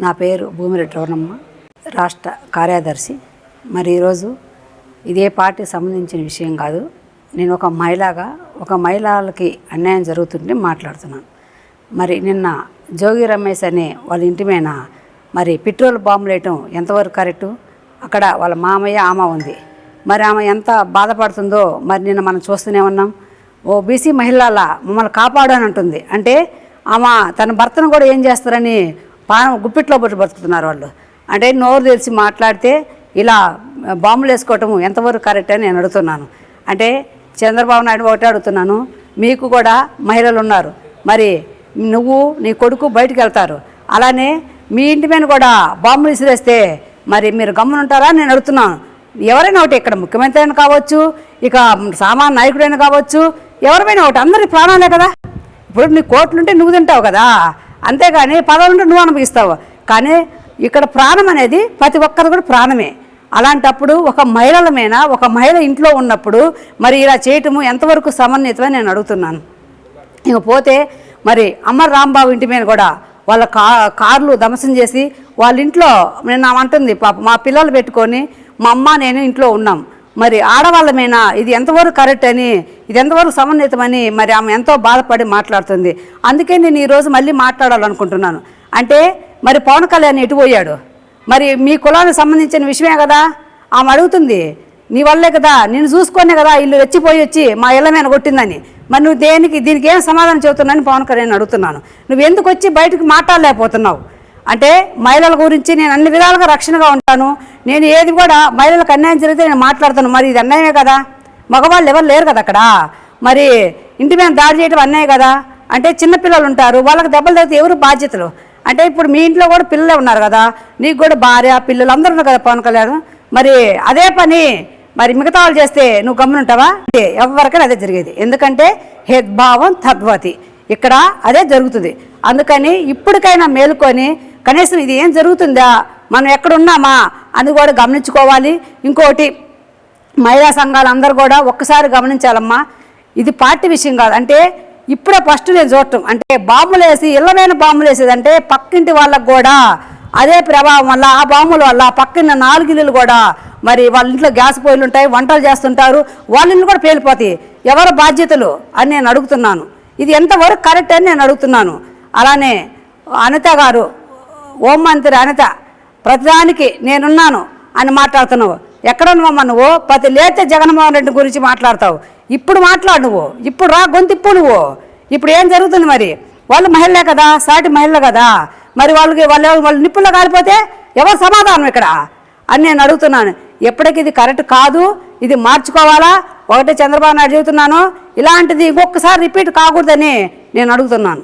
నా పేరు భూమిరెడ్డి రవణమ్మ, రాష్ట్ర కార్యదర్శి. మరి ఈరోజు ఇదే పార్టీకి సంబంధించిన విషయం కాదు. నేను ఒక మహిళగా మహిళలకి అన్యాయం జరుగుతుంటే మాట్లాడుతున్నాను. మరి నిన్న జోగి రమేష్ అనే వాళ్ళ ఇంటి మీద మరి పెట్రోల్ బాంబులు వేయటం ఎంతవరకు కరెక్టు? అక్కడ వాళ్ళ మామయ్య ఆమె ఉంది. మరి ఆమె ఎంత బాధపడుతుందో మరి నిన్న మనం చూస్తూనే ఉన్నాం. ఓ బీసీ మహిళల మమ్మల్ని కాపాడు అని అంటుంది. అంటే ఆమె తన భర్తను కూడా ఏం చేస్తారని పానం గుప్పిట్లో పట్టి బతుకుతున్నారు వాళ్ళు. అంటే నోరు తెరిచి మాట్లాడితే ఇలా బాంబులు వేసుకోవటం ఎంతవరకు కరెక్ట్ అని నేను అడుగుతున్నాను. అంటే చంద్రబాబు నాయుడు ఒకటే అడుగుతున్నాను, మీకు కూడా మహిళలు ఉన్నారు, మరి నువ్వు నీ కొడుకు బయటికి వెళ్తారు, అలానే మీ ఇంటి మీద కూడా బాంబులు విసిరేస్తే మరి మీరు గమ్మునుంటారా నేను అడుగుతున్నాను. ఎవరైనా ఒకటి, ఇక్కడ ముఖ్యమంత్రి అయినా కావచ్చు, ఇక సామాన్య నాయకుడైనా కావచ్చు, ఎవరైనా ఒకటి, అందరి ప్రాణాలే కదా. ఇప్పుడు నీ కోట్లుంటే నువ్వు తింటావు కదా, అంతేగాని పదవులుంటే నువ్వు అనుభవిస్తావు. కానీ ఇక్కడ ప్రాణం అనేది ప్రతి ఒక్కరు కూడా ప్రాణమే. అలాంటప్పుడు ఒక మహిళ ఇంట్లో ఉన్నప్పుడు మరి ఇలా చేయటము ఎంతవరకు సమన్వితమని నేను అడుగుతున్నాను. ఇకపోతే మరి అమర్ రాంబాబు ఇంటి మీద కూడా వాళ్ళ కార్లు ధ్వంసం చేసి వాళ్ళ ఇంట్లో నేను అంటుంది, పాప మా పిల్లలు పెట్టుకొని మా అమ్మ నేను ఇంట్లో ఉన్నాం, మరి ఆడవాళ్ళమైనా ఇది ఎంతవరకు కరెక్ట్ అని, ఇది ఎంతవరకు సమన్వితమని మరి ఆమె ఎంతో బాధపడి మాట్లాడుతుంది. అందుకే నేను ఈరోజు మళ్ళీ మాట్లాడాలనుకుంటున్నాను. అంటే మరి పవన్ కళ్యాణ్ ఎటు పోయాడు? మరి మీ కులానికి సంబంధించిన విషయమే కదా ఆమె అడుగుతుంది. నీ వల్లే కదా, నేను చూసుకొనే కదా ఇల్లు రెచ్చిపోయి వచ్చి మా ఇళ్ళ మీద కొట్టిందని. మరి నువ్వు దీనికి ఏం సమాధానం చెబుతున్నాని పవన్ కళ్యాణ్ అడుగుతున్నాను. నువ్వు ఎందుకు వచ్చి బయటకు మాట్లాడలేకపోతున్నావు? అంటే మహిళల గురించి నేను అన్ని విధాలుగా రక్షణగా ఉంటాను, నేను ఏది కూడా మహిళలకు అన్యాయం జరిగితే నేను మాట్లాడతాను. మరి ఇది అన్యాయమే కదా, మగవాళ్ళు ఎవరు లేరు కదా అక్కడ, మరి ఇంటి మీద దాడి చేయడం అన్యాయం కదా. అంటే చిన్నపిల్లలు ఉంటారు, వాళ్ళకి దెబ్బలు తగ్గితే ఎవరు బాధ్యతలు? అంటే ఇప్పుడు మీ ఇంట్లో కూడా పిల్లలే ఉన్నారు కదా, నీకు కూడా భార్య పిల్లలు అందరూ ఉన్నారు కదా పవన్ కళ్యాణ్. మరి అదే పని మరి మిగతా వాళ్ళు చేస్తే నువ్వు గమ్మునుంటావా? ఎవరికైనా అదే జరిగేది. ఎందుకంటే హేద్భావం తద్వతి, ఇక్కడ అదే జరుగుతుంది. అందుకని ఇప్పటికైనా మేలుకొని కనీసం ఇది ఏం జరుగుతుందా, మనం ఎక్కడున్నామా అని కూడా గమనించుకోవాలి. ఇంకోటి, మహిళా సంఘాలు అందరూ కూడా ఒక్కసారి గమనించాలమ్మా, ఇది పార్టీ విషయం కాదు. అంటే ఇప్పుడే ఫస్ట్ నేను చూడటం, అంటే బాంబులు వేసి ఇళ్ళమైన బాంబులు వేసేదంటే పక్కింటి వాళ్ళకు కూడా అదే ప్రభావం వల్ల, ఆ బాంబుల వల్ల పక్కన 4 ఇల్లులు కూడా మరి వాళ్ళ ఇంట్లో గ్యాస్ పొయ్యిలు ఉంటాయి, వంటలు చేస్తుంటారు, వాళ్ళ ఇల్లు కూడా పేలిపోతాయి. ఎవరు బాధ్యతలు అని నేను అడుగుతున్నాను. ఇది ఎంతవరకు కరెక్ట్ అని నేను అడుగుతున్నాను. అలానే అనిత గారు, హోంమంత్రి అనిత, ప్రతిదానికి నేనున్నాను అని మాట్లాడుతున్నావు. ఎక్కడున్నావమ్మా నువ్వు? ప్రతి లేతే జగన్మోహన్ రెడ్డి గురించి మాట్లాడతావు. ఇప్పుడు మాట్లాడు నువ్వు, ఇప్పుడు రా గొంతిప్పు నువ్వు. ఇప్పుడు ఏం జరుగుతుంది? మరి వాళ్ళు మహిళలే కదా, సాటి మహిళలు కదా, మరి వాళ్ళు నిప్పుల్లో కాలిపోతే ఎవరు సమాధానం ఇక్కడ అని నేను అడుగుతున్నాను. ఎప్పటికీ ఇది కరెక్ట్ కాదు, ఇది మార్చుకోవాలా. ఒకటే చంద్రబాబు నాయుడు చెబుతున్నాను, ఇలాంటిది ఇంకొకసారి రిపీట్ కాకూడదని నేను అడుగుతున్నాను.